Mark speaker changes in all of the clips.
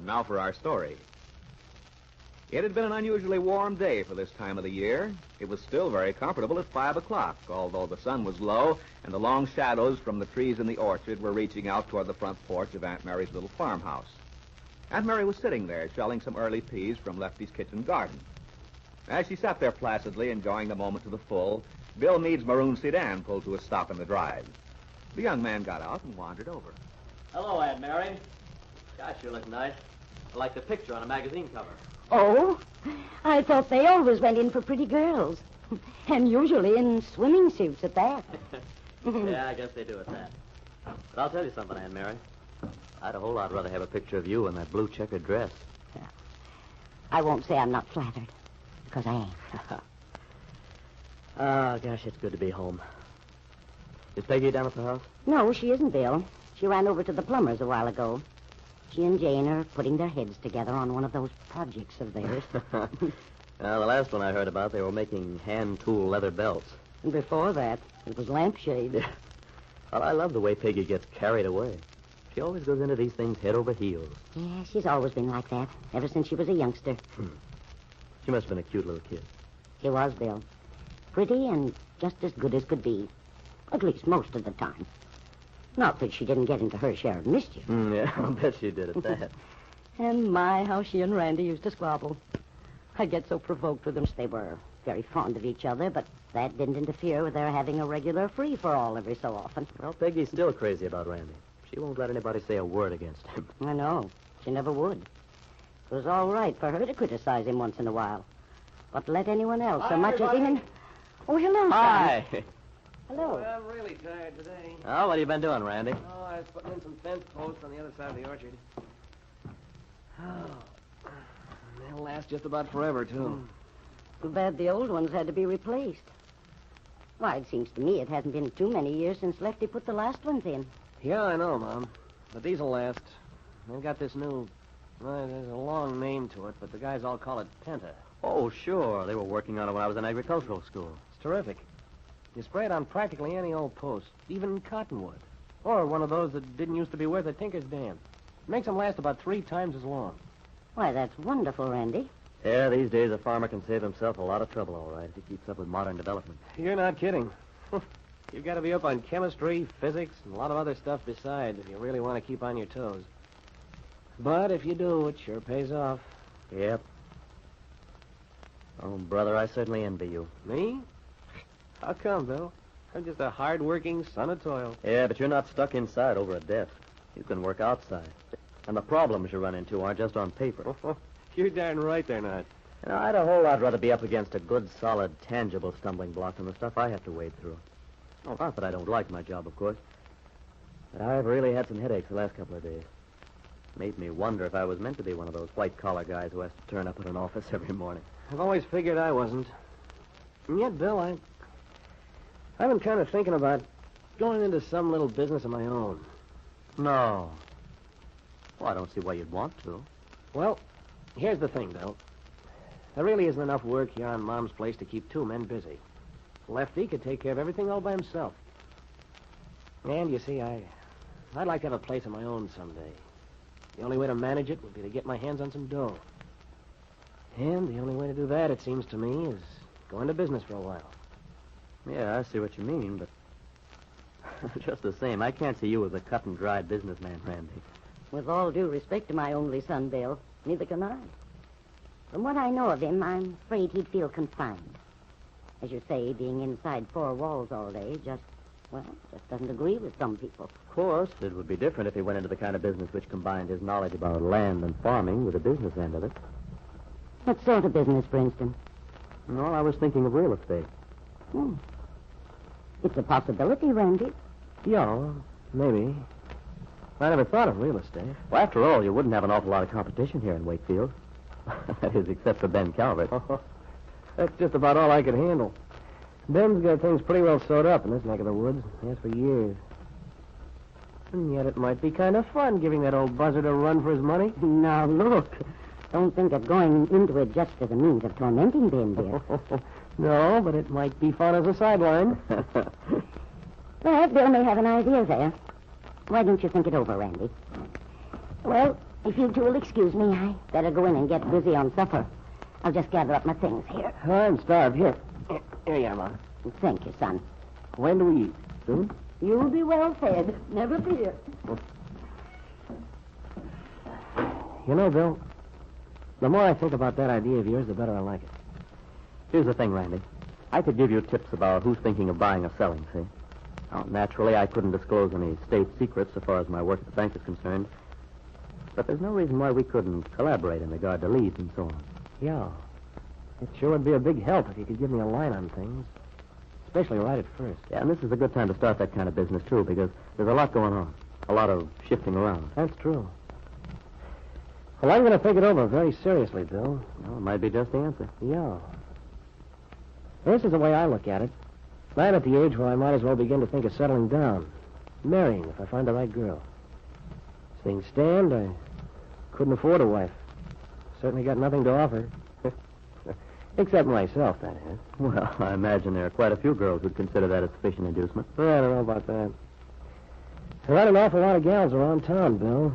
Speaker 1: Now for our story. It had been an unusually warm day for this time of the year. It was still very comfortable at 5 o'clock, although the sun was low and the long shadows from the trees in the orchard were reaching out toward the front porch of Aunt Mary's little farmhouse. Aunt Mary was sitting there shelling some early peas from Lefty's kitchen garden. As she sat there placidly enjoying the moment to the full, Bill Meade's maroon sedan pulled to a stop in the drive. The young man got out and wandered over.
Speaker 2: Hello, Aunt Mary. Gosh, you look nice. Like the picture on a magazine cover.
Speaker 3: Oh, I thought they always went in for pretty girls. And usually in swimming suits at that.
Speaker 2: Yeah, I guess they do at that. But I'll tell you something, Aunt Mary. I'd a whole lot rather have a picture of you in that blue checkered dress.
Speaker 3: Yeah. I won't say I'm not flattered, because I ain't.
Speaker 2: Oh, gosh, it's good to be home. Is Peggy down at the house?
Speaker 3: No, she isn't, Bill. She ran over to the plumber's a while ago. She and Jane are putting their heads together on one of those projects of theirs.
Speaker 2: The last one I heard about, they were making hand-tool leather belts.
Speaker 3: And before that, it was lampshades.
Speaker 2: Yeah. Well, I love the way Peggy gets carried away. She always goes into these things head over heels.
Speaker 3: Yeah, she's always been like that, ever since she was a youngster.
Speaker 2: She must have been a cute little kid.
Speaker 3: She was, Bill. Pretty and just as good as could be. At least most of the time. Not that she didn't get into her share of mischief.
Speaker 2: Yeah, I'll bet she did at that.
Speaker 3: And my, how she and Randy used to squabble. I'd get so provoked with them. They were very fond of each other, but that didn't interfere with their having a regular free-for-all every so often.
Speaker 2: Well, Peggy's still crazy about Randy. She won't let anybody say a word against him.
Speaker 3: I know. She never would. It was all right for her to criticize him once in a while. But let anyone else so much as him... Oh, hello,
Speaker 2: Hi.
Speaker 3: Son. Hello.
Speaker 4: Oh, I'm really tired today.
Speaker 2: Oh, what have you been doing, Randy?
Speaker 4: Oh, I was putting in some fence posts on the other side of the orchard. Oh, they'll last just about forever, too.
Speaker 3: Too bad the old ones had to be replaced. Why, it seems to me it hasn't been too many years since Lefty put the last ones in.
Speaker 4: Yeah, I know, Mom. But these will last. They've got this new... Well, there's a long name to it, but the guys all call it Penta.
Speaker 2: Oh, sure. They were working on it when I was in agricultural school.
Speaker 4: It's terrific. You spray it on practically any old post, even cottonwood. Or one of those that didn't used to be worth a tinker's damn. It makes them last about 3 times as long.
Speaker 3: Why, that's wonderful, Randy.
Speaker 2: Yeah, these days a farmer can save himself a lot of trouble, all right, if he keeps up with modern development.
Speaker 4: You're not kidding. You've got to be up on chemistry, physics, and a lot of other stuff besides if you really want to keep on your toes. But if you do, it sure pays off.
Speaker 2: Yep. Oh, brother, I certainly envy you.
Speaker 4: Me? How come, Bill? I'm just a hard-working son of toil.
Speaker 2: Yeah, but you're not stuck inside over a desk. You can work outside. And the problems you run into aren't just on paper.
Speaker 4: You're darn right they're not.
Speaker 2: You know, I'd a whole lot rather be up against a good, solid, tangible stumbling block than the stuff I have to wade through. Oh, not that I don't like my job, of course. But I've really had some headaches the last couple of days. Made me wonder if I was meant to be one of those white-collar guys who has to turn up at an office every morning.
Speaker 4: I've always figured I wasn't. And yet, Bill, I've been kind of thinking about going into some little business of my own.
Speaker 2: No. Well, I don't see why you'd want to.
Speaker 4: Well, here's the thing, Bill. There really isn't enough work here on Mom's place to keep 2 men busy. Lefty could take care of everything all by himself. And, you see, I'd like to have a place of my own someday. The only way to manage it would be to get my hands on some dough. And the only way to do that, it seems to me, is go into business for a while.
Speaker 2: Yeah, I see what you mean, but just the same, I can't see you as a cut-and-dried businessman, Randy.
Speaker 3: With all due respect to my only son, Bill, neither can I. From what I know of him, I'm afraid he'd feel confined. As you say, being inside 4 walls all day just doesn't agree with some people.
Speaker 2: Of course, it would be different if he went into the kind of business which combined his knowledge about land and farming with the business end of it.
Speaker 3: What sort of business, for instance?
Speaker 2: Well, I was thinking of real estate.
Speaker 3: It's a possibility, Randy.
Speaker 4: Yeah, maybe. I never thought of real estate.
Speaker 2: Well, after all, you wouldn't have an awful lot of competition here in Wakefield. That is, except for Ben Calvert.
Speaker 4: That's just about all I could handle. Ben's got things pretty well sewed up in this neck of the woods. He has for years. And yet it might be kind of fun giving that old buzzard a run for his money.
Speaker 3: Now, look. Don't think of going into it just as a means of tormenting Ben, dear.
Speaker 4: No, but it might be fun as a sideline.
Speaker 3: Well, Bill may have an idea there. Why don't you think it over, Randy? Well, If you two will excuse me, I better go in and get busy on supper. I'll just gather up my things here.
Speaker 4: I'm starved. Here you are, Mom.
Speaker 3: Thank you, son.
Speaker 4: When do we eat? Soon?
Speaker 3: You'll be well fed. Never fear.
Speaker 4: You know, Bill, the more I think about that idea of yours, the better I like it.
Speaker 2: Here's the thing, Randy. I could give you tips about who's thinking of buying or selling, see? Now, naturally, I couldn't disclose any state secrets so far as my work at the bank is concerned. But there's no reason why we couldn't collaborate in regard to leads and so on.
Speaker 4: Yeah. It sure would be a big help if you could give me a line on things. Especially right at first.
Speaker 2: Yeah, and this is a good time to start that kind of business, too, because there's a lot going on. A lot of shifting around.
Speaker 4: That's true. Well, I'm going to think it over very seriously, Bill.
Speaker 2: Well, it might be just the answer.
Speaker 4: Yeah. This is the way I look at it. I'm at the age where I might as well begin to think of settling down. Marrying if I find the right girl. As things stand, I couldn't afford a wife. Certainly got nothing to offer. Except myself, that is.
Speaker 2: Well, I imagine there are quite a few girls who'd consider that a sufficient inducement.
Speaker 4: I don't know about that. There aren't an awful lot of gals around town, Bill.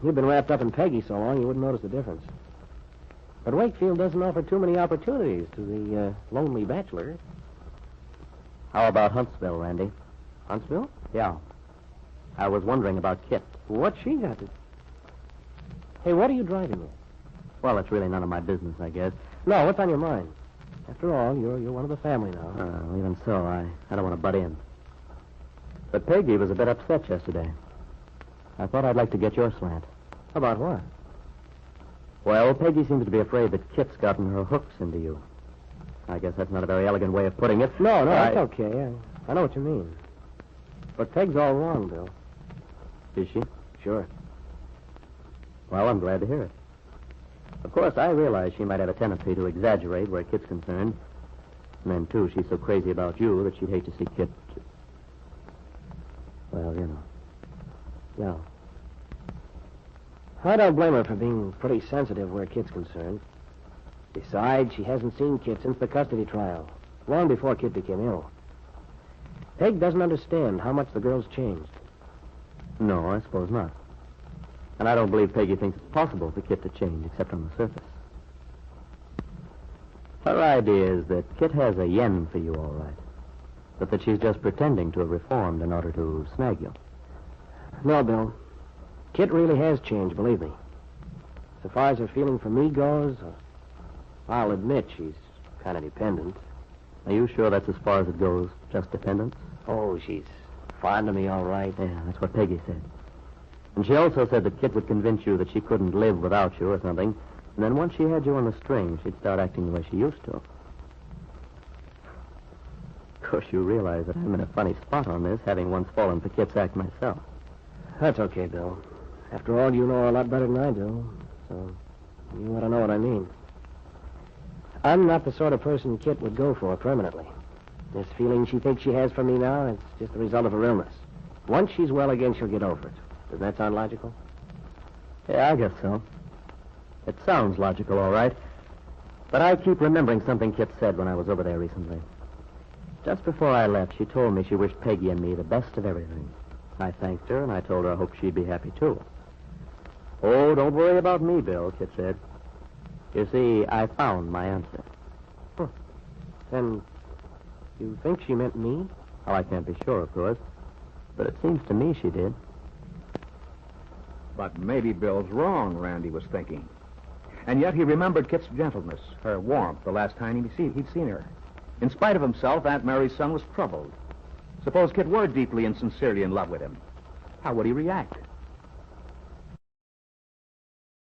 Speaker 4: You've been wrapped up in Peggy so long you wouldn't notice the difference. But Wakefield doesn't offer too many opportunities to the lonely bachelor.
Speaker 2: How about Huntsville, Randy?
Speaker 4: Huntsville?
Speaker 2: Yeah. I was wondering about Kit.
Speaker 4: What's she got to... Hey, what are you driving at?
Speaker 2: Well, it's really none of my business, I guess.
Speaker 4: No, what's on your mind? After all, you're one of the family now.
Speaker 2: Even so, I don't want to butt in. But Peggy was a bit upset yesterday. I thought I'd like to get your slant.
Speaker 4: About what?
Speaker 2: Well, Peggy seems to be afraid that Kit's gotten her hooks into you. I guess that's not a very elegant way of putting it.
Speaker 4: No, that's okay. I know what you mean. But Peg's all wrong, Bill.
Speaker 2: Is she?
Speaker 4: Sure.
Speaker 2: Well, I'm glad to hear it. Of course, I realize she might have a tendency to exaggerate where Kit's concerned. And then, too, she's so crazy about you that she'd hate to see Kit... Well, you know.
Speaker 4: Yeah. I don't blame her for being pretty sensitive where Kit's concerned. Besides, she hasn't seen Kit since the custody trial, long before Kit became ill. Peg doesn't understand how much the girl's changed.
Speaker 2: No, I suppose not. And I don't believe Peggy thinks it's possible for Kit to change, except on the surface. Her idea is that Kit has a yen for you, all right. But that she's just pretending to have reformed in order to snag you.
Speaker 4: No, Bill. Kit really has changed, believe me. So far as her feeling for me goes, I'll admit she's kind of dependent.
Speaker 2: Are you sure that's as far as it goes, just dependence?
Speaker 4: Oh, she's fond of me, all right.
Speaker 2: Yeah, that's what Peggy said. And she also said that Kit would convince you that she couldn't live without you or something. And then once she had you on the string, she'd start acting the way she used to. Of course, you realize that I'm in a funny spot on this, having once fallen for Kit's act myself.
Speaker 4: That's okay, Bill. After all, you know her a lot better than I do. So you ought to know what I mean. I'm not the sort of person Kit would go for permanently. This feeling she thinks she has for me now, it's just the result of her illness. Once she's well again, she'll get over it. Does that sound logical?
Speaker 2: Yeah, I guess so. It sounds logical, all right. But I keep remembering something Kit said when I was over there recently. Just before I left, she told me she wished Peggy and me the best of everything. I thanked her, and I told her I hoped she'd be happy, too. Oh, don't worry about me, Bill, Kit said. You see, I found my answer.
Speaker 4: Huh. Then you think she meant me?
Speaker 2: Well, I can't be sure, of course. But it seems to me she did.
Speaker 1: But maybe Bill's wrong, Randy was thinking. And yet he remembered Kit's gentleness, her warmth, the last time he'd seen her. In spite of himself, Aunt Mary's son was troubled. Suppose Kit were deeply and sincerely in love with him. How would he react?